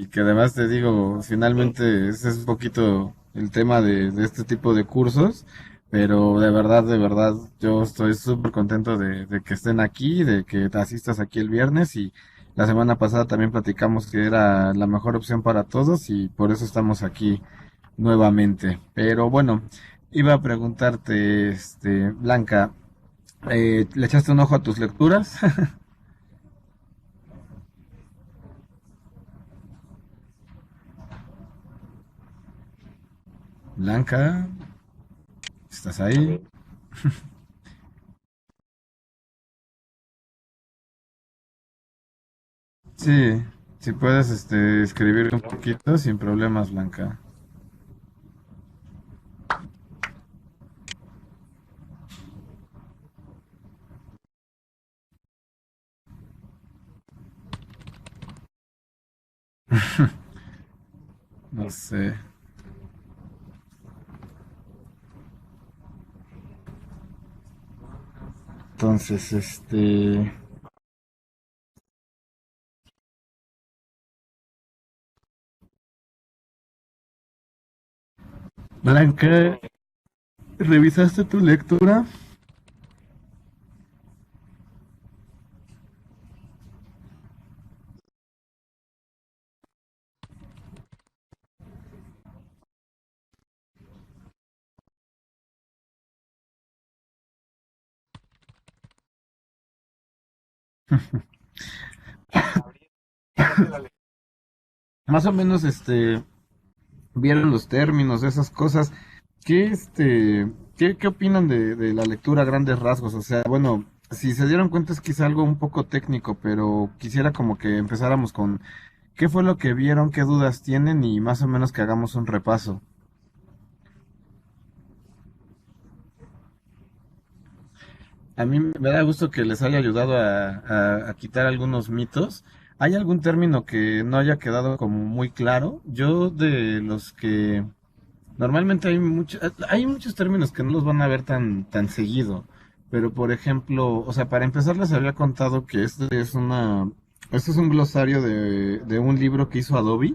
y que además te digo, finalmente ese es un poquito el tema de este tipo de cursos, pero de verdad, yo estoy súper contento de que estén aquí, de que te asistas aquí el viernes y la semana pasada también platicamos que era la mejor opción para todos y por eso estamos aquí nuevamente. Pero bueno, iba a preguntarte, Blanca, ¿le echaste un ojo a tus lecturas? Blanca, ¿estás ahí? Sí, si puedes escribir un poquito sin problemas, Blanca. No sé. Entonces, Blanca, ¿revisaste tu lectura? Más o menos, vieron los términos, esas cosas. ¿Qué, qué opinan de la lectura a grandes rasgos? O sea, bueno, si se dieron cuenta es quizá algo un poco técnico, pero quisiera como que empezáramos con qué fue lo que vieron, qué dudas tienen y más o menos que hagamos un repaso. A mí me da gusto que les haya ayudado a quitar algunos mitos. ¿Hay algún término que no haya quedado como muy claro? Yo de los que normalmente hay muchos términos que no los van a ver tan seguido. Pero por ejemplo, o sea, para empezar les había contado que este es un glosario de un libro que hizo Adobe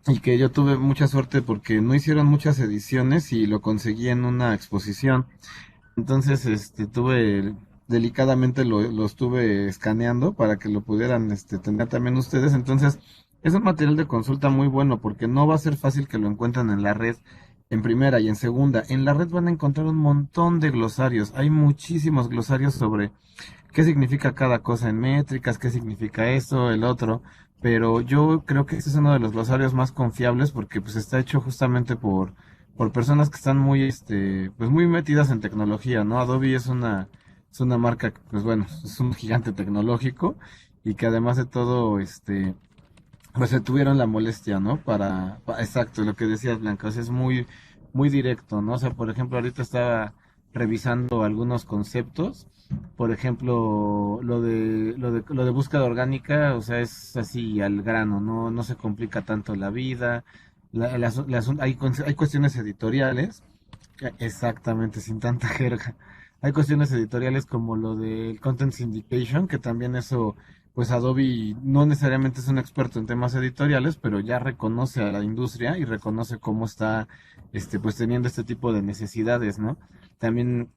y que yo tuve mucha suerte porque no hicieron muchas ediciones y lo conseguí en una exposición. Entonces, delicadamente lo estuve escaneando para que lo pudieran, tener también ustedes. Entonces, es un material de consulta muy bueno porque no va a ser fácil que lo encuentren en la red, en primera y en segunda. En la red van a encontrar un montón de glosarios. Hay muchísimos glosarios sobre qué significa cada cosa en métricas, qué significa eso, el otro. Pero yo creo que este es uno de los glosarios más confiables porque pues está hecho justamente por personas que están muy, pues muy metidas en tecnología, ¿no? Adobe es una marca, que, pues bueno, es un gigante tecnológico y que además de todo, pues se tuvieron la molestia, ¿no? Exacto, lo que decías, Blanca, o sea, es muy directo, ¿no? O sea, por ejemplo, ahorita estaba revisando algunos conceptos, por ejemplo, lo de búsqueda orgánica, o sea, es así al grano, no se complica tanto la vida, hay cuestiones editoriales, exactamente, sin tanta jerga. Hay cuestiones editoriales como lo del Content Syndication, que también eso, pues Adobe no necesariamente es un experto en temas editoriales, pero ya reconoce a la industria y reconoce cómo está, pues teniendo este tipo de necesidades, ¿no? También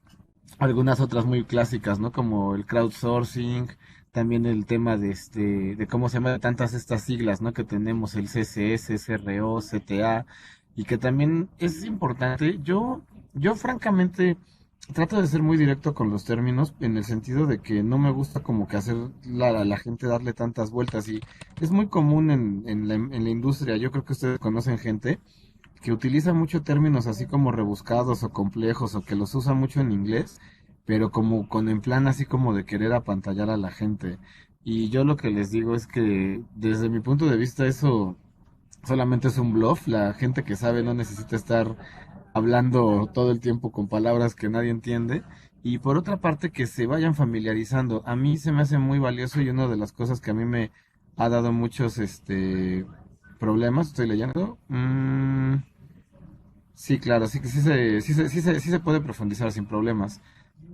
algunas otras muy clásicas, ¿no? Como el crowdsourcing, también el tema de cómo se llama tantas estas siglas, ¿no? Que tenemos el CSS, SRO, CTA, y que también es importante. Yo francamente trato de ser muy directo con los términos, en el sentido de que no me gusta como que hacer a la gente darle tantas vueltas, y es muy común en la industria. Yo creo que ustedes conocen gente que utiliza mucho términos así como rebuscados o complejos o que los usa mucho en inglés, pero como con en plan así como de querer apantallar a la gente. Y yo lo que les digo es que desde mi punto de vista eso solamente es un bluff. La gente que sabe no necesita estar hablando todo el tiempo con palabras que nadie entiende. Y por otra parte, que se vayan familiarizando. A mí se me hace muy valioso y una de las cosas que a mí me ha dado muchos problemas, estoy leyendo. Sí, claro, sí que sí se puede profundizar sin problemas.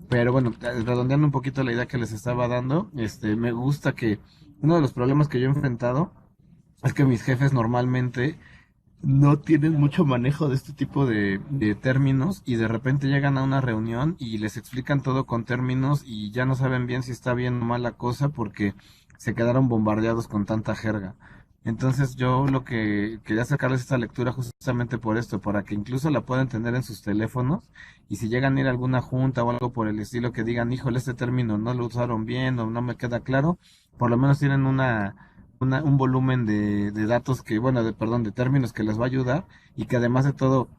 Pero bueno, redondeando un poquito la idea que les estaba dando, me gusta que uno de los problemas que yo he enfrentado Es que mis jefes normalmente no tienen mucho manejo de este tipo de términos y de repente llegan a una reunión y les explican todo con términos y ya no saben bien si está bien o mal la cosa porque se quedaron bombardeados con tanta jerga. Entonces yo lo que quería sacarles esta lectura justamente por esto, para que incluso la puedan tener en sus teléfonos y si llegan a ir a alguna junta o algo por el estilo que digan, híjole, este término no lo usaron bien o no me queda claro, por lo menos tienen un volumen de datos que, bueno, perdón, de términos que les va a ayudar y que además de todo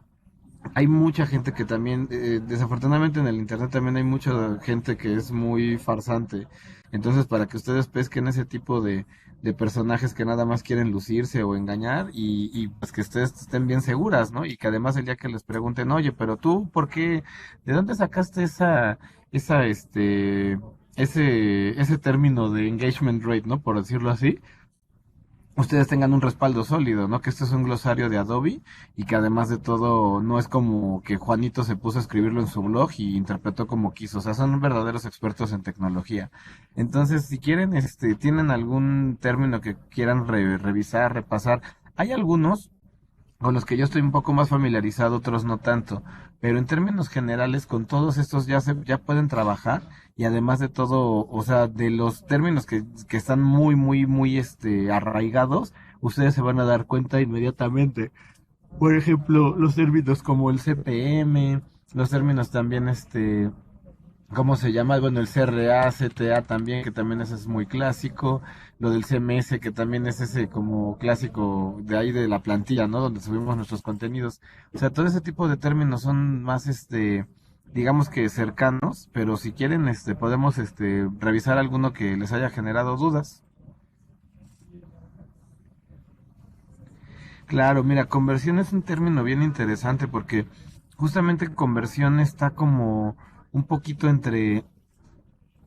hay mucha gente que también, desafortunadamente en el internet también hay mucha gente que es muy farsante. Entonces, para que ustedes pesquen ese tipo de personajes que nada más quieren lucirse o engañar y pues que ustedes estén bien seguras, ¿no? Y que además el día que les pregunten, oye, pero tú, ¿por qué? ¿De dónde sacaste esa, ese término de engagement rate, ¿no? Por decirlo así, ustedes tengan un respaldo sólido, ¿no? Que este es un glosario de Adobe y que además de todo no es como que Juanito se puso a escribirlo en su blog y interpretó como quiso, o sea, son verdaderos expertos en tecnología. Entonces, si quieren, tienen algún término que quieran revisar, repasar, hay algunos con los que yo estoy un poco más familiarizado, otros no tanto, pero en términos generales con todos estos ya pueden trabajar y además de todo, o sea, de los términos que están muy arraigados, ustedes se van a dar cuenta inmediatamente. Por ejemplo, los términos como el CPM, los términos también ¿cómo se llama? Bueno, el CRA, CTA también, que también ese es muy clásico. Lo del CMS, que también es ese como clásico de ahí de la plantilla, ¿no? Donde subimos nuestros contenidos. O sea, todo ese tipo de términos son más, digamos que cercanos, pero si quieren, podemos, revisar alguno que les haya generado dudas. Claro, mira, conversión es un término bien interesante porque justamente conversión está como un poquito entre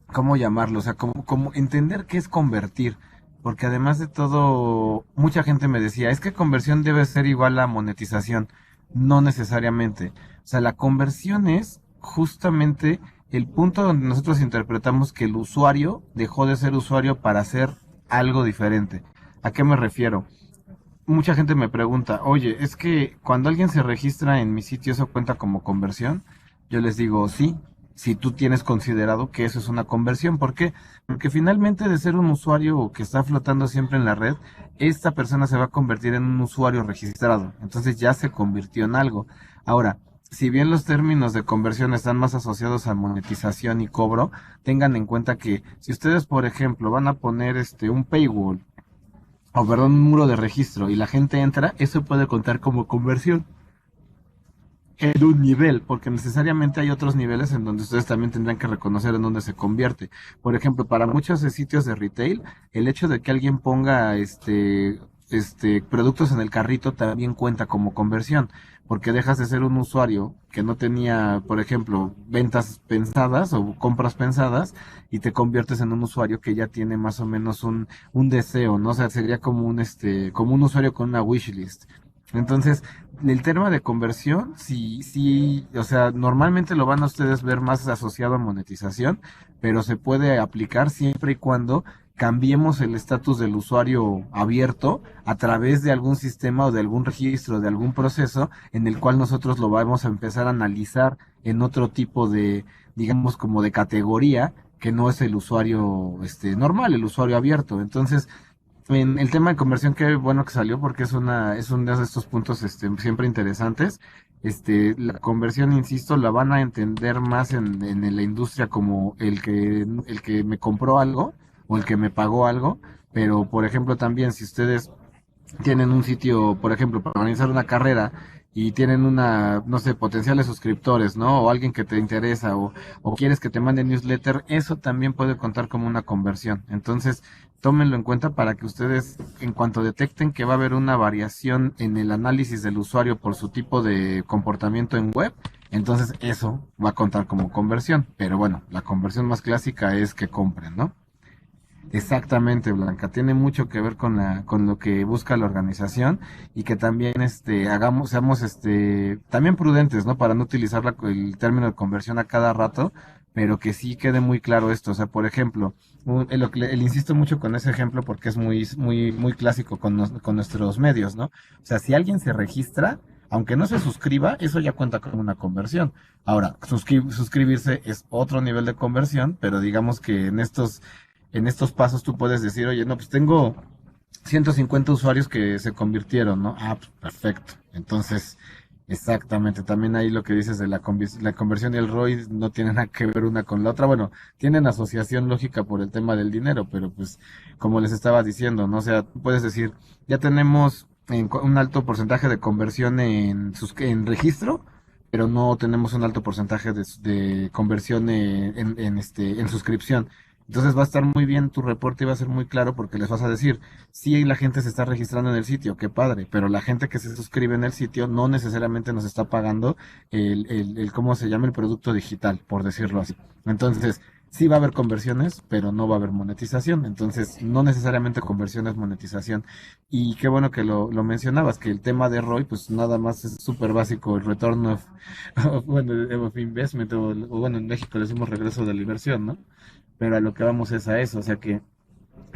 ¿cómo llamarlo? O sea, como entender qué es convertir. Porque además de todo, mucha gente me decía, es que conversión debe ser igual a monetización. No necesariamente. O sea, la conversión es justamente el punto donde nosotros interpretamos que el usuario dejó de ser usuario para hacer algo diferente. ¿A qué me refiero? Mucha gente me pregunta, oye, es que cuando alguien se registra en mi sitio, ¿eso cuenta como conversión? Yo les digo, sí, si tú tienes considerado que eso es una conversión. ¿Por qué? Porque finalmente de ser un usuario que está flotando siempre en la red, esta persona se va a convertir en un usuario registrado. Entonces ya se convirtió en algo. Ahora, si bien los términos de conversión están más asociados a monetización y cobro, tengan en cuenta que si ustedes, por ejemplo, van a poner un paywall o perdón, un muro de registro y la gente entra, eso puede contar como conversión en un nivel, porque necesariamente hay otros niveles en donde ustedes también tendrán que reconocer en dónde se convierte. Por ejemplo, para muchos sitios de retail, el hecho de que alguien ponga productos en el carrito también cuenta como conversión, porque dejas de ser un usuario que no tenía, por ejemplo, ventas pensadas o compras pensadas y te conviertes en un usuario que ya tiene más o menos un deseo, ¿no? O sea, sería como como un usuario con una wishlist. Entonces, el tema de conversión, sí, sí, o sea, normalmente lo van a ustedes ver más asociado a monetización, pero se puede aplicar siempre y cuando cambiemos el estatus del usuario abierto a través de algún sistema o de algún registro, de algún proceso en el cual nosotros lo vamos a empezar a analizar en otro tipo de, digamos, como de categoría que no es el usuario normal, el usuario abierto. Entonces, en el tema de conversión, qué bueno que salió porque es uno de estos puntos siempre interesantes. La conversión, insisto, la van a entender más en la industria como el que me compró algo o el que me pagó algo. Pero, por ejemplo, también si ustedes tienen un sitio, por ejemplo, para organizar una carrera y tienen no sé, potenciales suscriptores, ¿no? O alguien que te interesa o quieres que te mande newsletter, eso también puede contar como una conversión. Entonces, tómenlo en cuenta para que ustedes, en cuanto detecten que va a haber una variación en el análisis del usuario por su tipo de comportamiento en web, entonces eso va a contar como conversión. Pero bueno, la conversión más clásica es que compren, ¿no? Exactamente, Blanca. Tiene mucho que ver con con lo que busca la organización y que también, seamos, también prudentes, ¿no? Para no utilizar el término de conversión a cada rato, pero que sí quede muy claro esto. O sea, por ejemplo, insisto mucho con ese ejemplo porque es muy clásico con nuestros medios, ¿no? O sea, si alguien se registra, aunque no se suscriba, eso ya cuenta como una conversión. Ahora, suscribirse es otro nivel de conversión, pero digamos que en estos pasos tú puedes decir, oye, no, pues tengo 150 usuarios que se convirtieron, ¿no? Ah, pues perfecto. Entonces, exactamente, también ahí lo que dices de la conversión y el ROI no tienen nada que ver una con la otra. Bueno, tienen asociación lógica por el tema del dinero, pero pues como les estaba diciendo, ¿no? O sea, tú puedes decir, ya tenemos un alto porcentaje de conversión en registro, pero no tenemos un alto porcentaje de conversión en suscripción. Entonces va a estar muy bien tu reporte y va a ser muy claro porque les vas a decir, sí, la gente se está registrando en el sitio, qué padre, pero la gente que se suscribe en el sitio no necesariamente nos está pagando ¿cómo se llama? El producto digital, por decirlo así. Entonces, sí va a haber conversiones, pero no va a haber monetización. Entonces, no necesariamente conversión es monetización. Y qué bueno que lo mencionabas, que el tema de ROI, pues nada más es súper básico, el return of investment, o bueno, en México le decimos regreso de la inversión, ¿no? Pero a lo que vamos es a eso, o sea que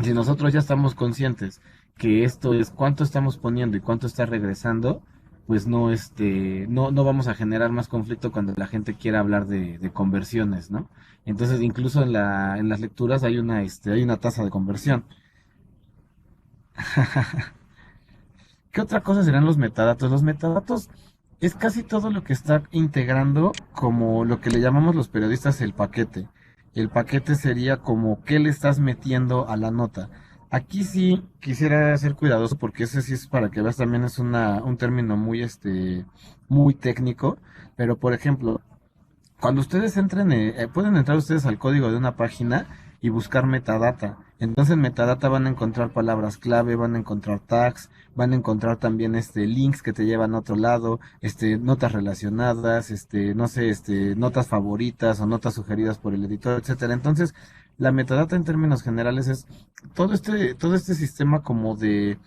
si nosotros ya estamos conscientes que esto es cuánto estamos poniendo y cuánto está regresando, pues no vamos a generar más conflicto cuando la gente quiera hablar de conversiones, ¿no? Entonces, incluso en las lecturas hay una tasa de conversión. ¿Qué otra cosa serán los metadatos? Los metadatos es casi todo lo que está integrando como lo que le llamamos los periodistas el paquete. El paquete sería como qué le estás metiendo a la nota. Aquí sí quisiera ser cuidadoso porque ese sí es para que veas también es un término muy técnico, pero por ejemplo, cuando ustedes entren, pueden entrar ustedes al código de una página y buscar metadata. Entonces en metadata van a encontrar palabras clave, van a encontrar tags, van a encontrar también links que te llevan a otro lado, notas relacionadas, no sé, notas favoritas o notas sugeridas por el editor, etcétera. Entonces, la metadata en términos generales es todo este sistema como de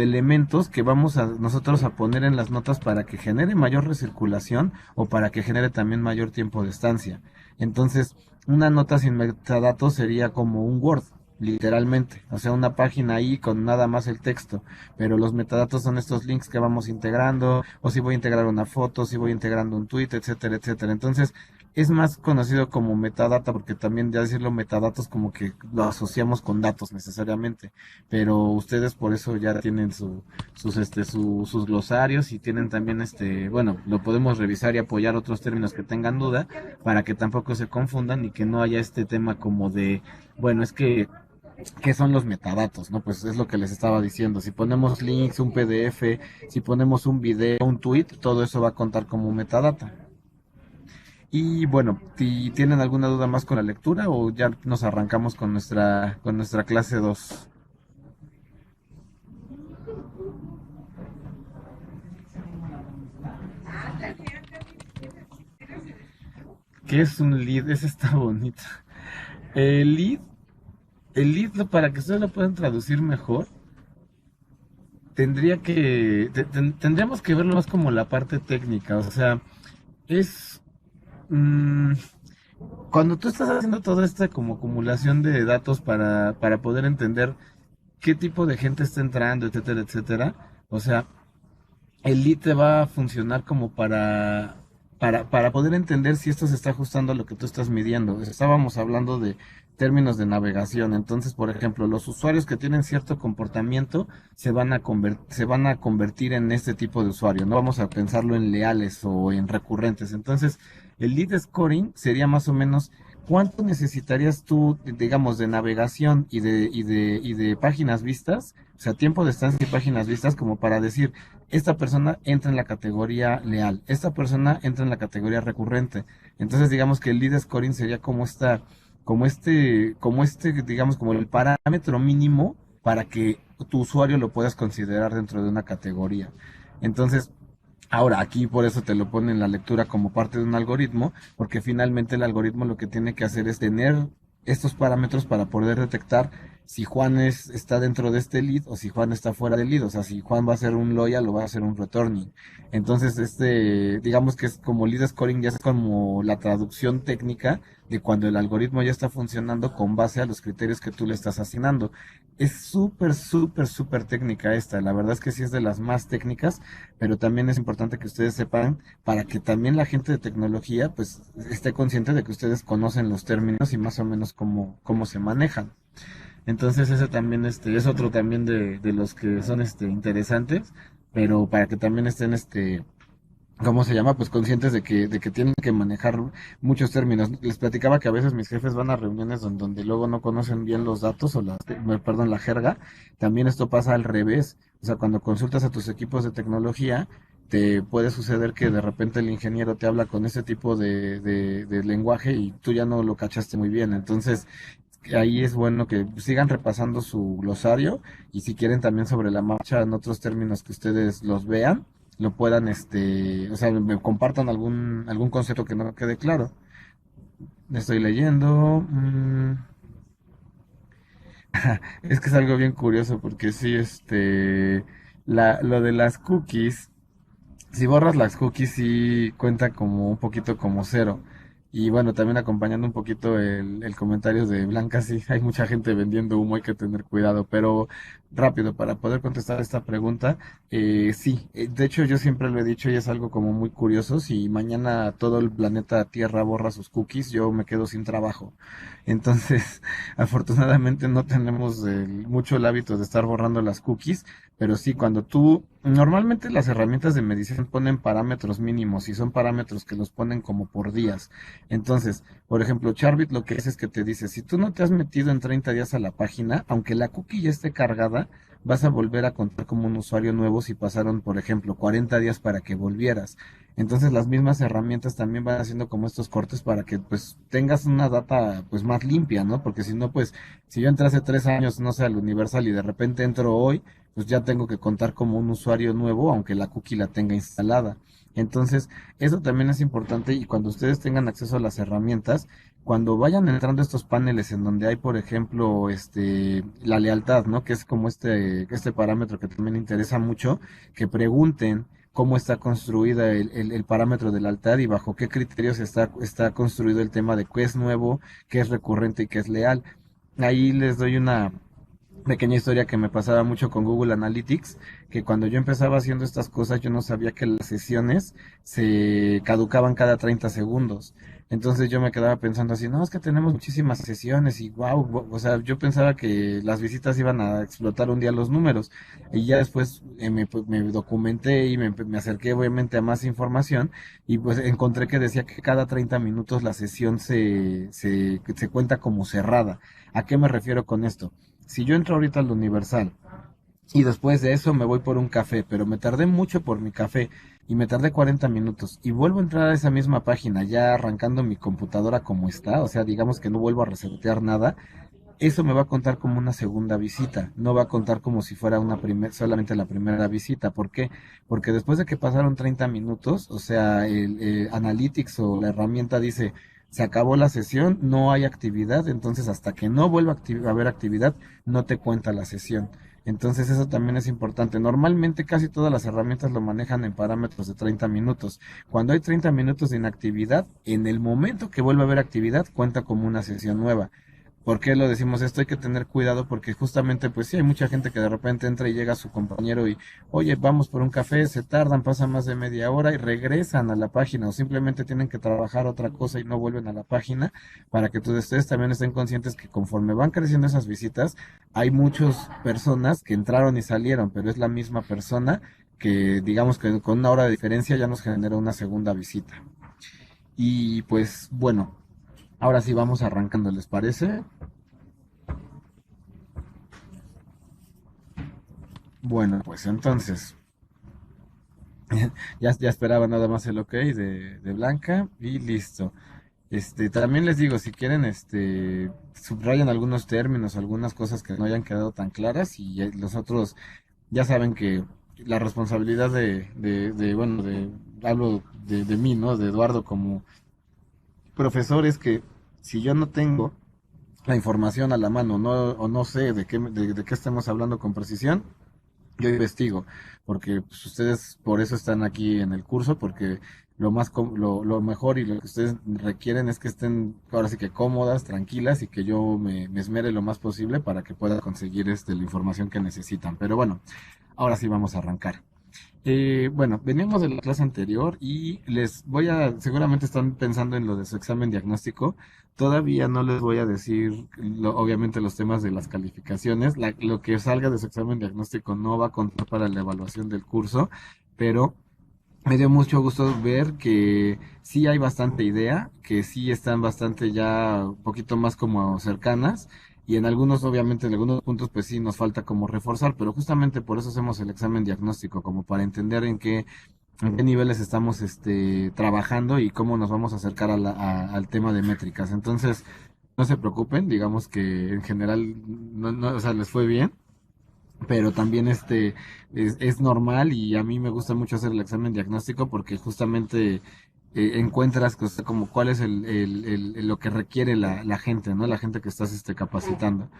elementos que vamos a nosotros a poner en las notas para que genere mayor recirculación o para que genere también mayor tiempo de estancia. Entonces, una nota sin metadatos sería como un Word, literalmente, o sea, una página ahí con nada más el texto, pero los metadatos son estos links que vamos integrando, o si voy a integrar una foto, si voy integrando un tweet, etcétera, etcétera. Entonces, es más conocido como metadata porque también ya decirlo metadatos como que lo asociamos con datos necesariamente, pero ustedes por eso ya tienen sus glosarios y tienen también bueno, lo podemos revisar y apoyar otros términos que tengan duda para que tampoco se confundan y que no haya este tema como de, bueno, es que ¿qué son los metadatos? ¿No? Pues es lo que les estaba diciendo. Si ponemos links, un PDF, si ponemos un video, un tweet, todo eso va a contar como metadata. Y bueno, si tienen alguna duda más con la lectura o ya nos arrancamos con nuestra clase 2. ¿Qué es un lead? Ese está bonito. El lead, para que ustedes lo puedan traducir mejor, tendríamos que verlo más como la parte técnica. O sea, es mm, cuando tú estás haciendo toda esta como acumulación de datos para poder entender qué tipo de gente está entrando, etcétera, etcétera. O sea, el lead te va a funcionar como para poder entender si esto se está ajustando a lo que tú estás midiendo. Estábamos hablando de términos de navegación. Entonces, por ejemplo, los usuarios que tienen cierto comportamiento se van a convertir en este tipo de usuario. No vamos a pensarlo en leales o en recurrentes. Entonces, el lead scoring sería más o menos cuánto necesitarías tú, digamos, de navegación y de páginas vistas, o sea, tiempo de estancia y páginas vistas como para decir, esta persona entra en la categoría leal, esta persona entra en la categoría recurrente. Entonces, digamos que el lead scoring sería digamos, como el parámetro mínimo para que tu usuario lo puedas considerar dentro de una categoría. Entonces, ahora, aquí por eso te lo pone en la lectura como parte de un algoritmo, porque finalmente el algoritmo lo que tiene que hacer es tener estos parámetros para poder detectar si Juan está dentro de este lead o si Juan está fuera del lead, o sea, si Juan va a ser un loyal o va a ser un returning. Entonces, digamos que es como lead scoring, ya es como la traducción técnica de cuando el algoritmo ya está funcionando con base a los criterios que tú le estás asignando. Es súper, súper, súper técnica esta. La verdad es que sí es de las más técnicas, pero también es importante que ustedes sepan para que también la gente de tecnología pues esté consciente de que ustedes conocen los términos y más o menos cómo se manejan. Entonces ese también es otro también de los que son interesantes, pero para que también estén ¿cómo se llama? Pues conscientes de que tienen que manejar muchos términos. Les platicaba que a veces mis jefes van a reuniones donde luego no conocen bien los datos o perdón, la jerga. También esto pasa al revés. O sea, cuando consultas a tus equipos de tecnología, te puede suceder que de repente el ingeniero te habla con ese tipo de lenguaje y tú ya no lo cachaste muy bien. Entonces, ahí es bueno que sigan repasando su glosario y si quieren también sobre la marcha en otros términos que ustedes los vean lo puedan, o sea, me compartan algún concepto que no quede claro. Estoy leyendo. Es que es algo bien curioso porque sí, lo de las cookies, si borras las cookies sí cuenta como un poquito como cero. Y bueno, también acompañando un poquito el comentario de Blanca, sí, hay mucha gente vendiendo humo, hay que tener cuidado. Pero rápido, para poder contestar esta pregunta, sí, de hecho yo siempre lo he dicho y es algo como muy curioso, si mañana todo el planeta Tierra borra sus cookies, yo me quedo sin trabajo. Entonces, afortunadamente no tenemos mucho el hábito de estar borrando las cookies, pero sí, normalmente las herramientas de medición ponen parámetros mínimos y son parámetros que los ponen como por días. Entonces, por ejemplo, Charbit lo que hace es que te dice, si tú no te has metido en 30 días a la página, aunque la cookie ya esté cargada, vas a volver a contar como un usuario nuevo si pasaron, por ejemplo, 40 días para que volvieras. Entonces, las mismas herramientas también van haciendo como estos cortes para que pues tengas una data pues más limpia, ¿no? Porque si no, pues, si yo entré hace 3 años, no sé, al Universal y de repente entro hoy, pues ya tengo que contar como un usuario nuevo, aunque la cookie la tenga instalada. Entonces, eso también es importante y cuando ustedes tengan acceso a las herramientas, cuando vayan entrando a estos paneles en donde hay, por ejemplo, la lealtad, ¿no? Que es como este parámetro que también interesa mucho, que pregunten cómo está construida el parámetro de lealtad y bajo qué criterios está construido el tema de qué es nuevo, qué es recurrente y qué es leal. Ahí les doy una pequeña historia que me pasaba mucho con Google Analytics, que cuando yo empezaba haciendo estas cosas yo no sabía que las sesiones se caducaban cada 30 segundos. Entonces yo me quedaba pensando así, no, es que tenemos muchísimas sesiones y wow, o sea, yo pensaba que las visitas iban a explotar un día los números. Y ya después pues, me documenté y me acerqué obviamente a más información y pues encontré que decía que cada 30 minutos la sesión se cuenta como cerrada. ¿A qué me refiero con esto? Si yo entro ahorita al Universal y después de eso me voy por un café, pero me tardé mucho por mi café y me tardé 40 minutos y vuelvo a entrar a esa misma página ya arrancando mi computadora como está, o sea, digamos que no vuelvo a resetear nada, eso me va a contar como una segunda visita, no va a contar como si fuera solamente la primera visita. ¿Por qué? Porque después de que pasaron 30 minutos, o sea, el Analytics o la herramienta dice, se acabó la sesión, no hay actividad, entonces hasta que no vuelva a haber actividad, no te cuenta la sesión. Entonces eso también es importante. Normalmente casi todas las herramientas lo manejan en parámetros de 30 minutos. Cuando hay 30 minutos de inactividad, en el momento que vuelva a haber actividad, cuenta como una sesión nueva. ¿Por qué lo decimos esto? Hay que tener cuidado porque justamente, pues sí, hay mucha gente que de repente entra y llega a su compañero y, oye, vamos por un café, se tardan, pasa más de media hora y regresan a la página o simplemente tienen que trabajar otra cosa y no vuelven a la página para que todos ustedes también estén conscientes que conforme van creciendo esas visitas, hay muchas personas que entraron y salieron, pero es la misma persona que digamos que con una hora de diferencia ya nos genera una segunda visita. Y pues bueno, ahora sí vamos arrancando, ¿les parece? Bueno, pues entonces, ya esperaba nada más el ok de Blanca y listo. También les digo, si quieren, subrayan algunos términos, algunas cosas que no hayan quedado tan claras y los otros ya saben que la responsabilidad bueno, hablo de mí, ¿no? De Eduardo como profesor es que si yo no tengo la información a la mano, no, o no sé de qué estemos hablando con precisión, yo investigo, porque pues, ustedes por eso están aquí en el curso, porque lo mejor y lo que ustedes requieren es que estén ahora sí que cómodas, tranquilas y que yo me esmere lo más posible para que pueda conseguir la información que necesitan. Pero bueno, ahora sí vamos a arrancar. Bueno, veníamos de la clase anterior y seguramente están pensando en lo de su examen diagnóstico. Todavía no les voy a decir, obviamente, los temas de las calificaciones. Lo que salga de su examen diagnóstico no va a contar para la evaluación del curso, pero me dio mucho gusto ver que sí hay bastante idea, que sí están bastante ya un poquito más como cercanas y en algunos, obviamente, en algunos puntos pues sí nos falta como reforzar, pero justamente por eso hacemos el examen diagnóstico, como para entender en qué niveles estamos trabajando y cómo nos vamos a acercar al tema de métricas. Entonces, no se preocupen, digamos que en general o sea, les fue bien, pero también es normal y a mí me gusta mucho hacer el examen diagnóstico porque justamente encuentras como cuál es lo que requiere la gente, ¿no? La gente que estás capacitando.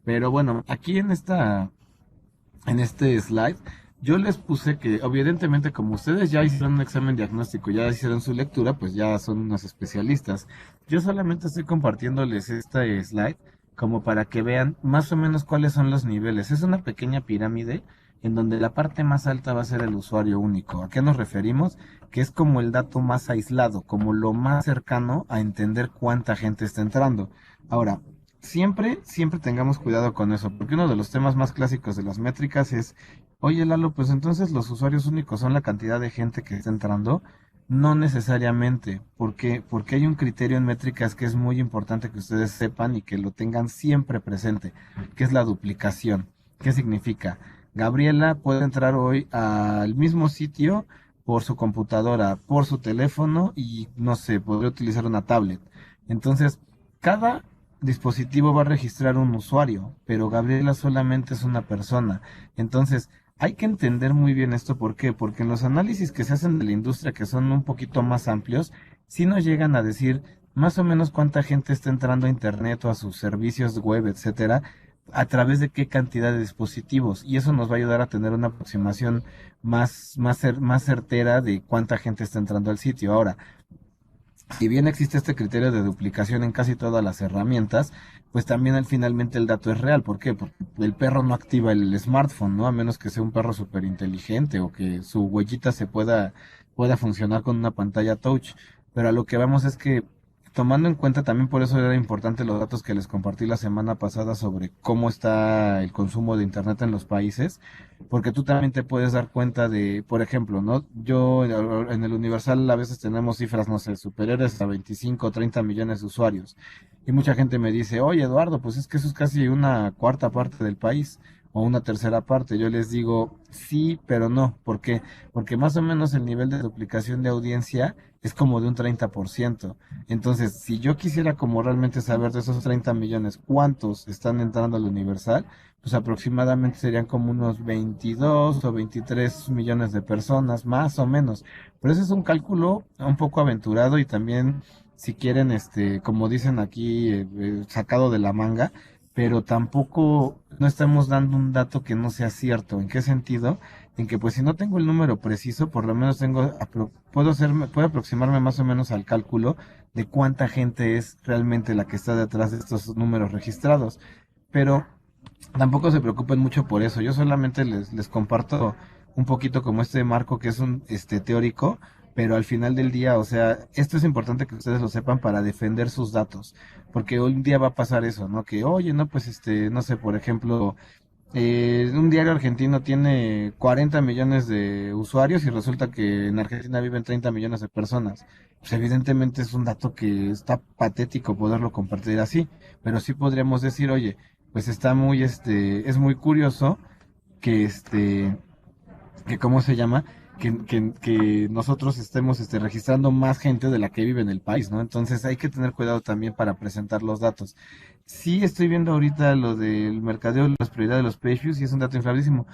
Pero bueno, aquí en este slide, yo les puse que, evidentemente, como ustedes ya hicieron un examen diagnóstico, ya hicieron su lectura, pues ya son unos especialistas. Yo solamente estoy compartiéndoles este slide como para que vean más o menos cuáles son los niveles. Es una pequeña pirámide en donde la parte más alta va a ser el usuario único. ¿A qué nos referimos? Que es como el dato más aislado, como lo más cercano a entender cuánta gente está entrando. Ahora, siempre tengamos cuidado con eso, porque uno de los temas más clásicos de las métricas es, oye Lalo, pues entonces los usuarios únicos son la cantidad de gente que está entrando. No necesariamente, porque hay un criterio en métricas que es muy importante que ustedes sepan y que lo tengan siempre presente, que es la duplicación. ¿Qué significa? Gabriela puede entrar hoy al mismo sitio por su computadora, por su teléfono y no sé, podría utilizar una tablet. Entonces, cada dispositivo va a registrar un usuario, pero Gabriela solamente es una persona. Entonces, hay que entender muy bien esto, ¿por qué? Porque en los análisis que se hacen de la industria, que son un poquito más amplios, sí nos llegan a decir más o menos cuánta gente está entrando a internet o a sus servicios web, etcétera, a través de qué cantidad de dispositivos. Y eso nos va a ayudar a tener una aproximación más certera de cuánta gente está entrando al sitio. Ahora, si bien existe este criterio de duplicación en casi todas las herramientas, pues también finalmente el dato es real. ¿Por qué? Porque el perro no activa el smartphone, ¿no? A menos que sea un perro súper inteligente o que su huellita pueda funcionar con una pantalla touch. Pero a lo que vamos es que, tomando en cuenta también por eso era importante los datos que les compartí la semana pasada sobre cómo está el consumo de internet en los países, porque tú también te puedes dar cuenta de, por ejemplo, ¿no? Yo en el Universal a veces tenemos cifras, no sé, superiores a 25 o 30 millones de usuarios. Y mucha gente me dice, oye Eduardo, pues es que eso es casi una cuarta parte del país o una tercera parte. Yo les digo, sí, pero no. ¿Por qué? Porque más o menos el nivel de duplicación de audiencia es como de un 30%. Entonces, si yo quisiera como realmente saber de esos 30 millones cuántos están entrando al Universal, pues aproximadamente serían como unos 22 o 23 millones de personas, más o menos. Pero ese es un cálculo un poco aventurado y también, si quieren, como dicen aquí, sacado de la manga, pero tampoco no estamos dando un dato que no sea cierto. ¿En qué sentido? En que pues si no tengo el número preciso, por lo menos puedo aproximarme más o menos al cálculo de cuánta gente es realmente la que está detrás de estos números registrados. Pero tampoco se preocupen mucho por eso. Yo solamente les comparto un poquito como este marco que es un teórico, pero al final del día, o sea, esto es importante que ustedes lo sepan para defender sus datos, porque hoy un día va a pasar eso, ¿no? Que, oye, no, pues no sé, por ejemplo, un diario argentino tiene 40 millones de usuarios y resulta que en Argentina viven 30 millones de personas. Pues evidentemente es un dato que está patético poderlo compartir así, pero sí podríamos decir, oye, pues está es muy curioso que que ¿cómo se llama? Que nosotros estemos registrando más gente de la que vive en el país, ¿no? Entonces hay que tener cuidado también para presentar los datos. Sí estoy viendo ahorita lo del mercadeo, las prioridades de los page views y es un dato inflabilísimo.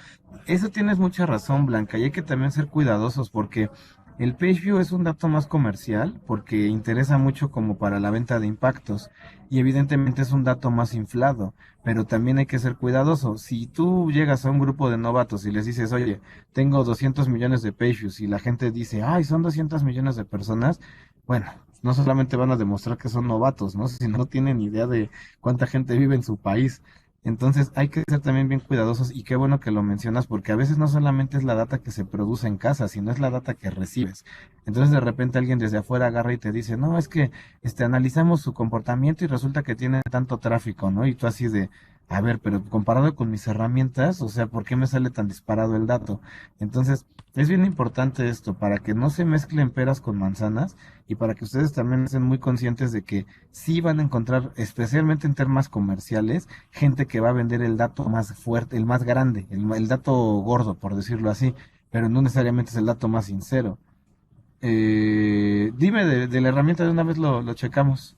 Eso tienes mucha razón, Blanca, y hay que también ser cuidadosos porque El page view es un dato más comercial porque interesa mucho como para la venta de impactos y evidentemente es un dato más inflado, pero también hay que ser cuidadoso. Si tú llegas a un grupo de novatos y les dices, oye, tengo 200 millones de page views y la gente dice, ay, son 200 millones de personas, bueno, no solamente van a demostrar que son novatos, ¿no? Sino no tienen idea de cuánta gente vive en su país. Entonces hay que ser también bien cuidadosos y qué bueno que lo mencionas porque a veces no solamente es la data que se produce en casa, sino es la data que recibes. Entonces de repente alguien desde afuera agarra y te dice, no, es que analizamos su comportamiento y resulta que tiene tanto tráfico, ¿no? Y tú así de, a ver, pero comparado con mis herramientas, o sea, ¿por qué me sale tan disparado el dato? Entonces, es bien importante esto para que no se mezclen peras con manzanas y para que ustedes también estén muy conscientes de que sí van a encontrar, especialmente en temas comerciales, gente que va a vender el dato más fuerte, el más grande, el dato gordo, por decirlo así, pero no necesariamente es el dato más sincero. Dime de la herramienta de una vez lo checamos.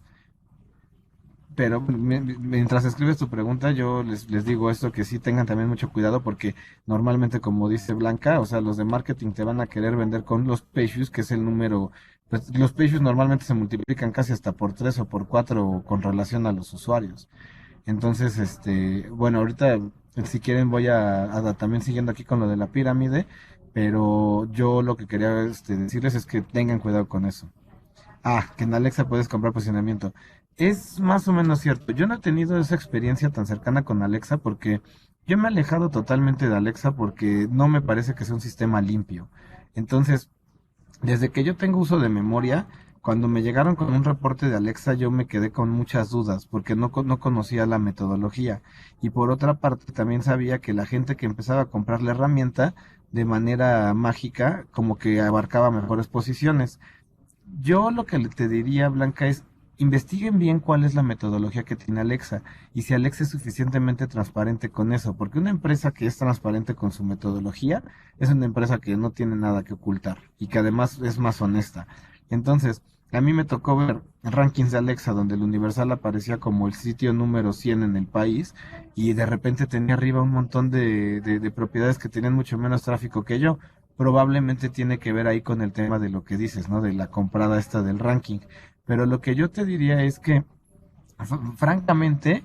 Pero mientras escribes tu pregunta, yo les digo esto, que sí tengan también mucho cuidado porque normalmente, como dice Blanca, o sea, los de marketing te van a querer vender con los page views, que es el número, pues los page views normalmente se multiplican casi hasta por 3 o por 4 con relación a los usuarios. Entonces, bueno, ahorita si quieren voy a también siguiendo aquí con lo de la pirámide, pero yo lo que quería decirles es que tengan cuidado con eso. Ah, que en Alexa puedes comprar posicionamiento. Es más o menos cierto. Yo no he tenido esa experiencia tan cercana con Alexa porque yo me he alejado totalmente de Alexa porque no me parece que sea un sistema limpio. Entonces, desde que yo tengo uso de memoria, cuando me llegaron con un reporte de Alexa, yo me quedé con muchas dudas porque no conocía la metodología. Y por otra parte, también sabía que la gente que empezaba a comprar la herramienta de manera mágica, como que abarcaba mejores posiciones. Yo lo que te diría, Blanca, es investiguen bien cuál es la metodología que tiene Alexa y si Alexa es suficientemente transparente con eso, porque una empresa que es transparente con su metodología es una empresa que no tiene nada que ocultar y que además es más honesta. Entonces, a mí me tocó ver rankings de Alexa donde el Universal aparecía como el sitio número 100 en el país y de repente tenía arriba un montón de propiedades que tenían mucho menos tráfico que yo. Probablemente tiene que ver ahí con el tema de lo que dices, ¿no? De la comprada esta del ranking. Pero lo que yo te diría es que, francamente,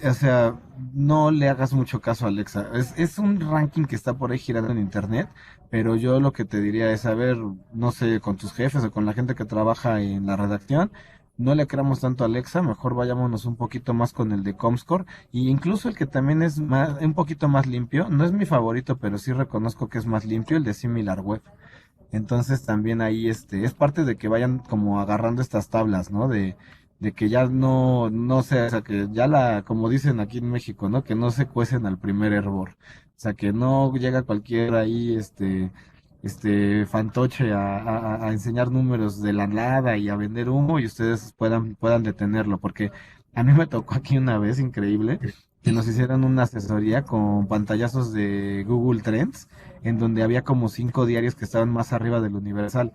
o sea, no le hagas mucho caso a Alexa. Es un ranking que está por ahí girando en internet, pero yo lo que te diría es, a ver, no sé, con tus jefes o con la gente que trabaja en la redacción, no le creamos tanto a Alexa, mejor vayámonos un poquito más con el de Comscore, y incluso el que también es más, un poquito más limpio, no es mi favorito, pero sí reconozco que es más limpio, el de SimilarWeb. Entonces también ahí es parte de que vayan como agarrando estas tablas, ¿no? De que ya no sé, o sea, que ya como dicen aquí en México, ¿no? Que no se cuecen al primer hervor. O sea, que no llega cualquiera ahí, fantoche a enseñar números de la nada y a vender humo y ustedes puedan detenerlo. Porque a mí me tocó aquí una vez, increíble, que nos hicieron una asesoría con pantallazos de Google Trends en donde había como 5 diarios que estaban más arriba del Universal.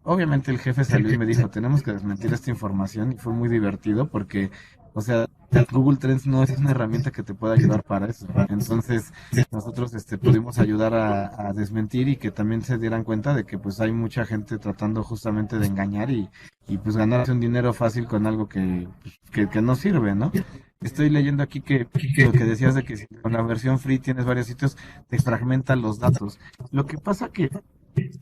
Obviamente el jefe salió y me dijo, tenemos que desmentir esta información y fue muy divertido porque, o sea, Google Trends no es una herramienta que te pueda ayudar para eso. Entonces, nosotros pudimos ayudar a desmentir y que también se dieran cuenta de que pues hay mucha gente tratando justamente de engañar y pues ganarse un dinero fácil con algo que no sirve, ¿no? Estoy leyendo aquí que lo que decías de que si con la versión free tienes varios sitios, te fragmentan los datos. Lo que pasa que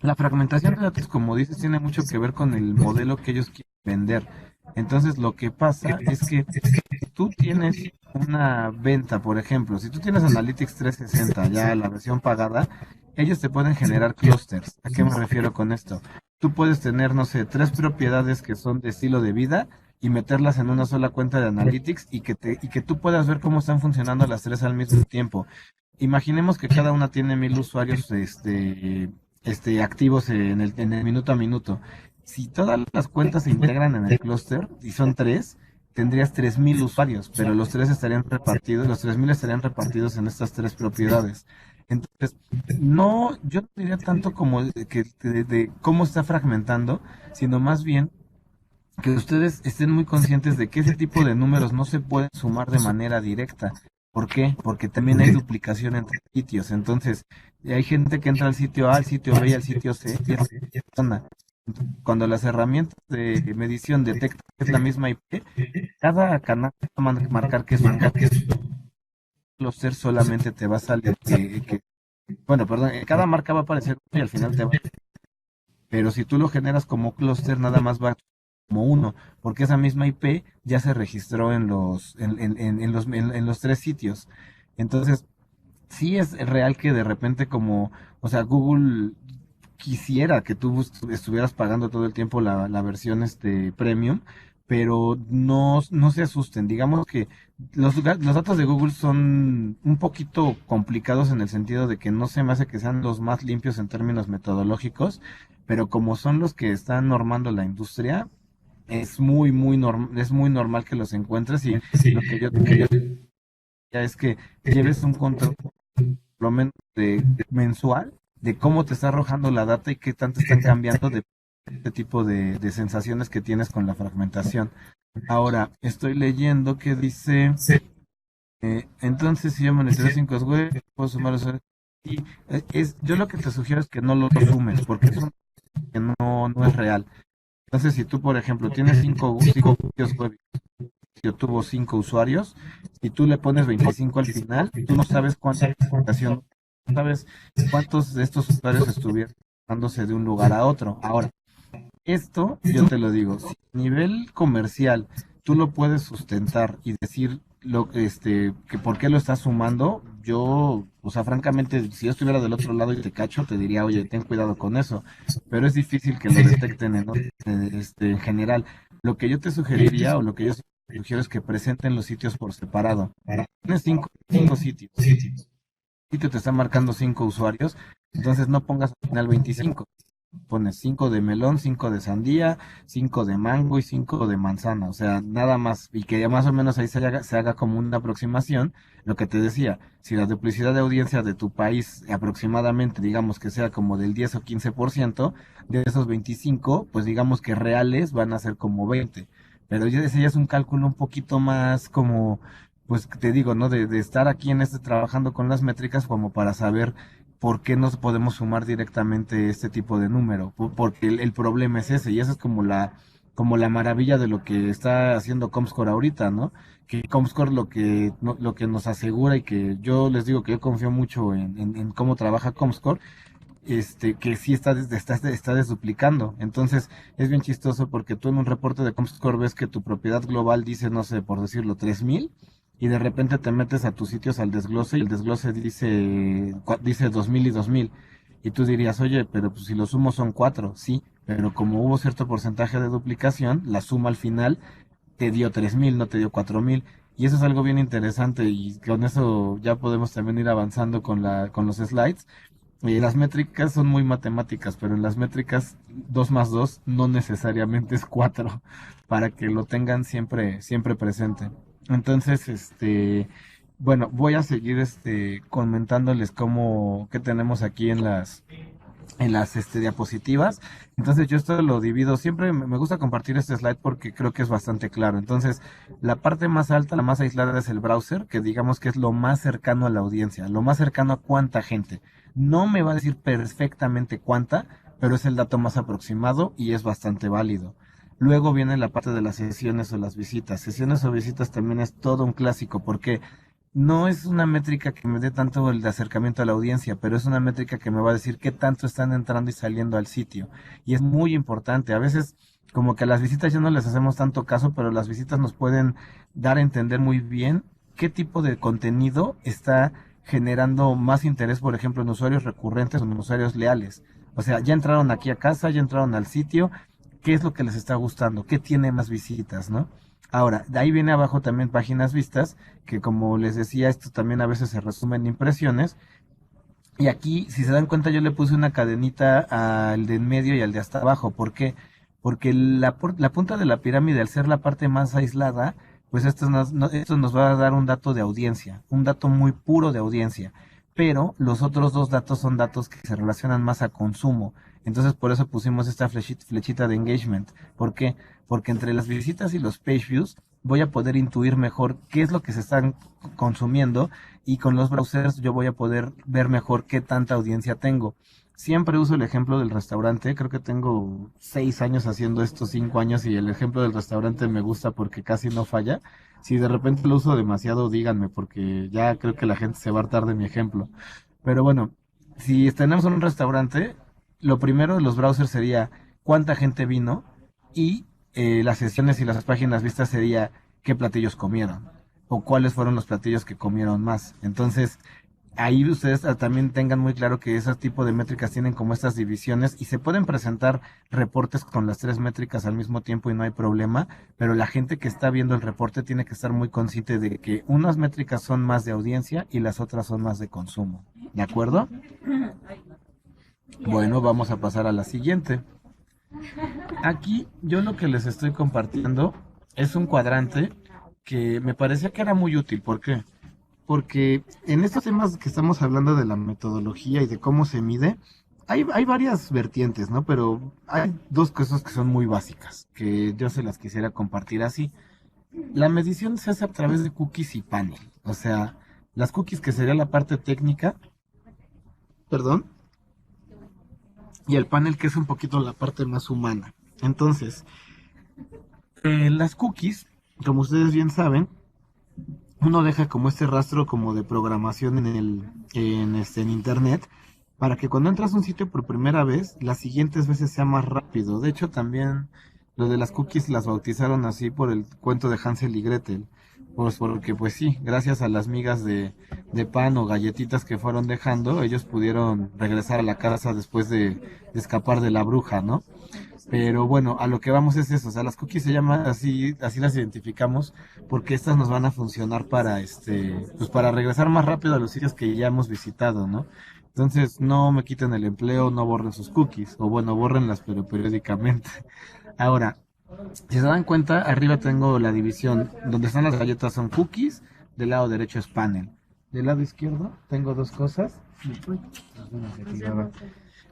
la fragmentación de datos, como dices, tiene mucho que ver con el modelo que ellos quieren vender. Entonces, lo que pasa es que si tú tienes una venta, por ejemplo, si tú tienes Analytics 360, ya la versión pagada, ellos te pueden generar clusters. ¿A qué me refiero con esto? Tú puedes tener, no sé, 3 propiedades que son de estilo de vida y meterlas en una sola cuenta de Analytics y que tú puedas ver cómo están funcionando las tres al mismo tiempo. Imaginemos que cada una tiene 1000 usuarios, activos en el minuto a minuto. Si todas las cuentas se integran en el clúster y son tres, tendrías 3000 usuarios, pero los 3000 estarían repartidos en estas 3 propiedades. Entonces, no, yo no diría tanto como de cómo está fragmentando, sino más bien que ustedes estén muy conscientes de que ese tipo de números no se pueden sumar de manera directa. ¿Por qué? Porque también hay duplicación entre sitios. Entonces, hay gente que entra al sitio A, al sitio B y al sitio C y es zona. Cuando las herramientas de medición detectan que es la misma IP, cada canal va a marcar que es un clúster, solamente te va a salir bueno, perdón, cada marca va a aparecer y al final te va. Pero si tú lo generas como clúster, nada más va como uno, porque esa misma IP ya se registró en los tres sitios. Entonces, sí es real que de repente como, o sea, Google quisiera que tú estuvieras pagando todo el tiempo la versión premium, pero no se asusten. Digamos que los datos de Google son un poquito complicados en el sentido de que no se me hace que sean los más limpios en términos metodológicos, pero como son los que están normando la industria, es muy normal que los encuentres y lo que yo te quería es que lleves un control por lo menos mensual de cómo te está arrojando la data y qué tanto están cambiando de este tipo de sensaciones que tienes con la fragmentación. Ahora, estoy leyendo que dice, entonces si yo monitorio 5 web, puedo sumar los y yo lo que te sugiero es que no lo sumes, porque eso que no es real. Entonces, si tú, por ejemplo, tienes cinco sitios web, yo tuvo 5 usuarios, y tú le pones 25 al final, tú no sabes cuánta aplicación, no sabes cuántos de estos usuarios estuvieron dándose de un lugar a otro. Ahora, esto, yo te lo digo, si a nivel comercial tú lo puedes sustentar y decir que por qué lo estás sumando, yo, o sea, francamente, si yo estuviera del otro lado y te cacho, te diría, oye, ten cuidado con eso. Pero es difícil que lo detecten en general. Lo que yo te sugeriría o lo que yo sugiero es que presenten los sitios por separado. Tienes cinco sitios. El sitio te está marcando 5 usuarios, entonces no pongas al final 25. Pones 5 de melón, 5 de sandía, 5 de mango y 5 de manzana, o sea, nada más, y que ya más o menos ahí se haga como una aproximación, lo que te decía, si la duplicidad de audiencia de tu país aproximadamente, digamos que sea como del 10 o 15%, de esos 25, pues digamos que reales van a ser como 20, pero ese ya es un cálculo un poquito más como, pues te digo, ¿no? De estar aquí en trabajando con las métricas como para saber ¿por qué no podemos sumar directamente este tipo de número? Porque el problema es ese, y esa es como la maravilla de lo que está haciendo Comscore ahorita, ¿no? Que Comscore lo que nos asegura y que yo les digo que yo confío mucho en cómo trabaja Comscore, que sí está desduplicando. Entonces, es bien chistoso porque tú en un reporte de Comscore ves que tu propiedad global dice, no sé, por decirlo, 3000 y de repente te metes a tus sitios al desglose y el desglose dice 2000 y 2000. Y tú dirías, oye, pero pues si los sumos son 4 sí, pero como hubo cierto porcentaje de duplicación, la suma al final te dio 3000 no te dio 4000. Y eso es algo bien interesante y con eso ya podemos también ir avanzando con los slides. Y las métricas son muy matemáticas, pero en las métricas 2 más 2 no necesariamente es 4 para que lo tengan siempre presente. Entonces, bueno, voy a seguir comentándoles qué tenemos aquí en las diapositivas. Entonces yo esto lo divido, siempre me gusta compartir este slide porque creo que es bastante claro. Entonces, la parte más alta, la más aislada es el browser, que digamos que es lo más cercano a la audiencia, lo más cercano a cuánta gente. No me va a decir perfectamente cuánta, pero es el dato más aproximado y es bastante válido. Luego viene la parte de las sesiones o las visitas. Sesiones o visitas también es todo un clásico porque no es una métrica que me dé tanto el de acercamiento a la audiencia, pero es una métrica que me va a decir qué tanto están entrando y saliendo al sitio. Y es muy importante. A veces, como que a las visitas ya no les hacemos tanto caso, pero las visitas nos pueden dar a entender muy bien qué tipo de contenido está generando más interés, por ejemplo, en usuarios recurrentes o en usuarios leales. O sea, ya entraron aquí a casa, ya entraron al sitio, ¿qué es lo que les está gustando? ¿Qué tiene más visitas, no? Ahora, de ahí viene abajo también páginas vistas, que como les decía, esto también a veces se resume en impresiones. Y aquí, si se dan cuenta, yo le puse una cadenita al de en medio y al de hasta abajo. ¿Por qué? Porque la punta de la pirámide, al ser la parte más aislada, pues esto nos va a dar un dato de audiencia, un dato muy puro de audiencia. Pero los otros dos datos son datos que se relacionan más a consumo. Entonces, por eso pusimos esta flechita de engagement. ¿Por qué? Porque entre las visitas y los page views voy a poder intuir mejor qué es lo que se están consumiendo y con los browsers yo voy a poder ver mejor qué tanta audiencia tengo. Siempre uso el ejemplo del restaurante, creo que tengo 6 años haciendo esto, 5 años, y el ejemplo del restaurante me gusta porque casi no falla. Si de repente lo uso demasiado, díganme, porque ya creo que la gente se va a hartar de mi ejemplo. Pero bueno, si tenemos un restaurante, lo primero de los browsers sería cuánta gente vino y las sesiones y las páginas vistas sería qué platillos comieron o cuáles fueron los platillos que comieron más. Entonces, ahí ustedes también tengan muy claro que ese tipo de métricas tienen como estas divisiones y se pueden presentar reportes con las tres métricas al mismo tiempo y no hay problema, pero la gente que está viendo el reporte tiene que estar muy consciente de que unas métricas son más de audiencia y las otras son más de consumo. ¿De acuerdo? Bueno, vamos a pasar a la siguiente. Aquí yo lo que les estoy compartiendo es un cuadrante que me parecía que era muy útil. ¿Por qué? Porque en estos temas que estamos hablando de la metodología y de cómo se mide, hay varias vertientes, ¿no? Pero hay dos cosas que son muy básicas, que yo se las quisiera compartir así. La medición se hace a través de cookies y panel. O sea, las cookies que sería la parte técnica, perdón, y el panel que es un poquito la parte más humana. Entonces, las cookies, como ustedes bien saben, uno deja como este rastro como de programación en internet para que cuando entras a un sitio por primera vez, las siguientes veces sea más rápido. De hecho, también lo de las cookies las bautizaron así por el cuento de Hansel y Gretel. Pues porque, pues sí, gracias a las migas de pan o galletitas que fueron dejando, ellos pudieron regresar a la casa después de escapar de la bruja, ¿no? Pero bueno, a lo que vamos es eso, o sea, las cookies se llaman así, así las identificamos, porque estas nos van a funcionar para pues para regresar más rápido a los sitios que ya hemos visitado, ¿no? Entonces, no me quiten el empleo, no borren sus cookies, o bueno, bórrenlas, pero periódicamente. Ahora, si se dan cuenta, arriba tengo la división, donde están las galletas son cookies, del lado derecho es panel. Del lado izquierdo tengo dos cosas. Uy,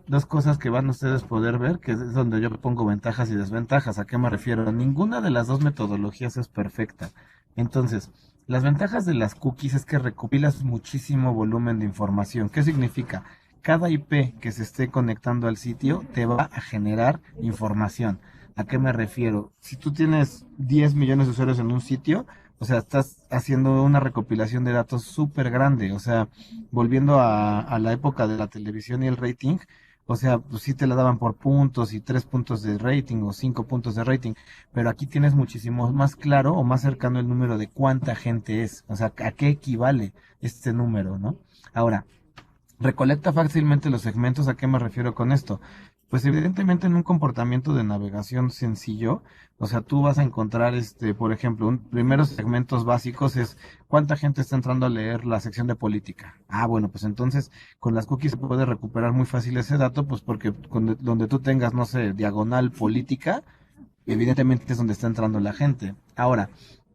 dos cosas que van a ustedes poder ver, que es donde yo pongo ventajas y desventajas. ¿A qué me refiero? Ninguna de las dos metodologías es perfecta. Entonces, las ventajas de las cookies es que recopilas muchísimo volumen de información. ¿Qué significa? Cada IP que se esté conectando al sitio te va a generar información. ¿A qué me refiero? Si tú tienes 10 millones de usuarios en un sitio, o sea, estás haciendo una recopilación de datos súper grande. O sea, volviendo a la época de la televisión y el rating, o sea, pues sí te la daban por puntos y 3 puntos de rating o 5 puntos de rating, pero aquí tienes muchísimo más claro o más cercano el número de cuánta gente es, o sea, a qué equivale este número, ¿no? Ahora, recolecta fácilmente los segmentos. ¿A qué me refiero con esto? Pues evidentemente en un comportamiento de navegación sencillo, o sea, tú vas a encontrar, por ejemplo, primeros segmentos básicos es cuánta gente está entrando a leer la sección de política. Ah, bueno, pues entonces con las cookies se puede recuperar muy fácil ese dato, pues porque donde tú tengas, no sé, diagonal política, evidentemente es donde está entrando la gente. Ahora,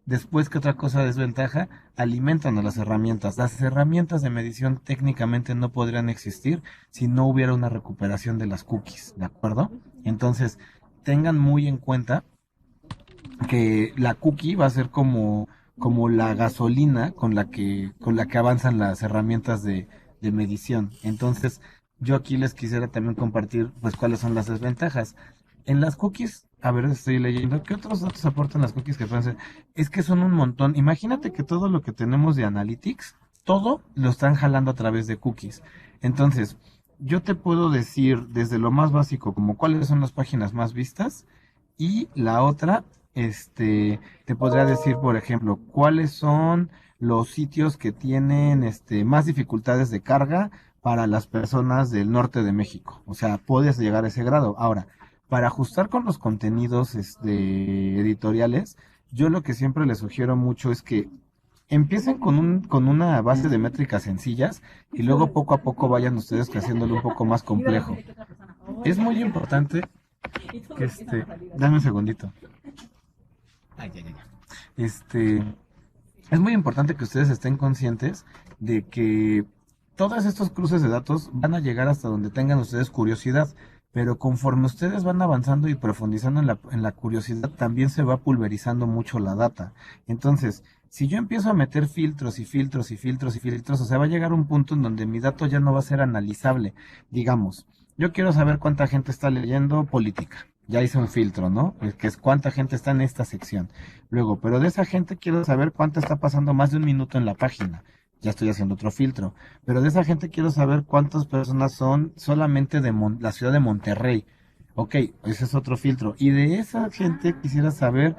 después, ¿qué otra cosa desventaja? Alimentan a las herramientas. Las herramientas de medición técnicamente no podrían existir si no hubiera una recuperación de las cookies, ¿de acuerdo? Entonces, tengan muy en cuenta que la cookie va a ser como la gasolina con la que avanzan las herramientas de medición. Entonces, yo aquí les quisiera también compartir, pues, cuáles son las desventajas. En las cookies, a ver, estoy leyendo, ¿qué otros datos aportan las cookies que pueden ser? Es que son un montón. Imagínate que todo lo que tenemos de Analytics, todo lo están jalando a través de cookies. Entonces, yo te puedo decir desde lo más básico, como cuáles son las páginas más vistas, y la otra, te podría decir, por ejemplo, cuáles son los sitios que tienen, más dificultades de carga para las personas del norte de México. O sea, puedes llegar a ese grado. Ahora, para ajustar con los contenidos, editoriales, yo lo que siempre les sugiero mucho es que empiecen con una base de métricas sencillas y luego poco a poco vayan ustedes haciéndolo un poco más complejo. Es muy importante que dame un segundito. Ay, ay, ay. Es muy importante que ustedes estén conscientes de que todos estos cruces de datos van a llegar hasta donde tengan ustedes curiosidad. pero conforme ustedes van avanzando y profundizando en la curiosidad, también se va pulverizando mucho la data. Entonces, si yo empiezo a meter filtros y filtros y filtros y filtros, o sea, va a llegar un punto en donde mi dato ya no va a ser analizable. Digamos, yo quiero saber cuánta gente está leyendo política. Ya hice un filtro, ¿no? Que es cuánta gente está en esta sección. Luego, pero de esa gente quiero saber cuánta está pasando más de un minuto en la página. Ya estoy haciendo otro filtro. Pero de esa gente quiero saber cuántas personas son solamente de la ciudad de Monterrey. Ok, ese es otro filtro. Y de esa gente quisiera saber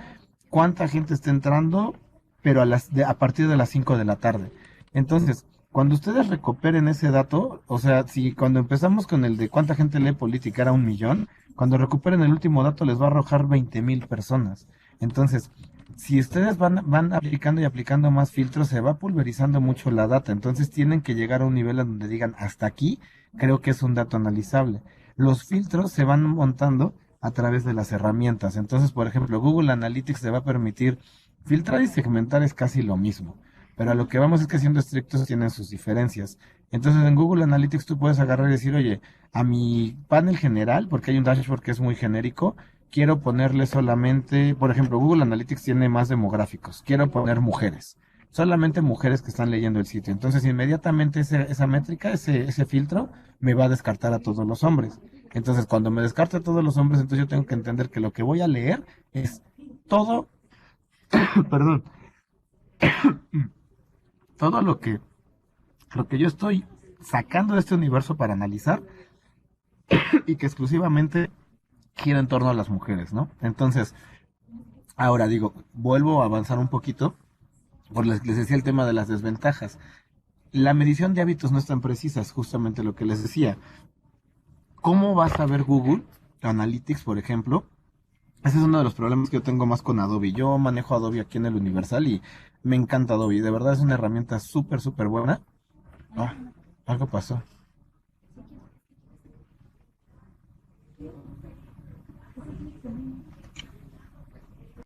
cuánta gente está entrando, pero a partir de las 5 de la tarde. Entonces, cuando ustedes recuperen ese dato, o sea, si cuando empezamos con el de cuánta gente lee política era 1 millón, cuando recuperen el último dato les va a arrojar 20,000 personas. Entonces, si ustedes van aplicando y aplicando más filtros, se va pulverizando mucho la data. Entonces tienen que llegar a un nivel en donde digan, hasta aquí creo que es un dato analizable. Los filtros se van montando a través de las herramientas. Entonces, por ejemplo, Google Analytics te va a permitir filtrar y segmentar, es casi lo mismo. Pero a lo que vamos es que siendo estrictos tienen sus diferencias. Entonces en Google Analytics tú puedes agarrar y decir, oye, a mi panel general, porque hay un dashboard que es muy genérico, quiero ponerle solamente, por ejemplo, Google Analytics tiene más demográficos, quiero poner mujeres, solamente mujeres que están leyendo el sitio. Entonces inmediatamente esa métrica, ese filtro, me va a descartar a todos los hombres. Entonces cuando me descarte a todos los hombres, entonces yo tengo que entender que lo que voy a leer es todo, perdón, todo lo que yo estoy sacando de este universo para analizar y que exclusivamente gira en torno a las mujeres, ¿no? Entonces, ahora digo, vuelvo a avanzar un poquito, porque les decía el tema de las desventajas. La medición de hábitos no es tan precisa, es justamente lo que les decía. ¿Cómo vas a ver Google Analytics, por ejemplo? Ese es uno de los problemas que yo tengo más con Adobe. Yo manejo Adobe aquí en el Universal y me encanta Adobe. De verdad es una herramienta súper, súper buena. Ah, algo pasó.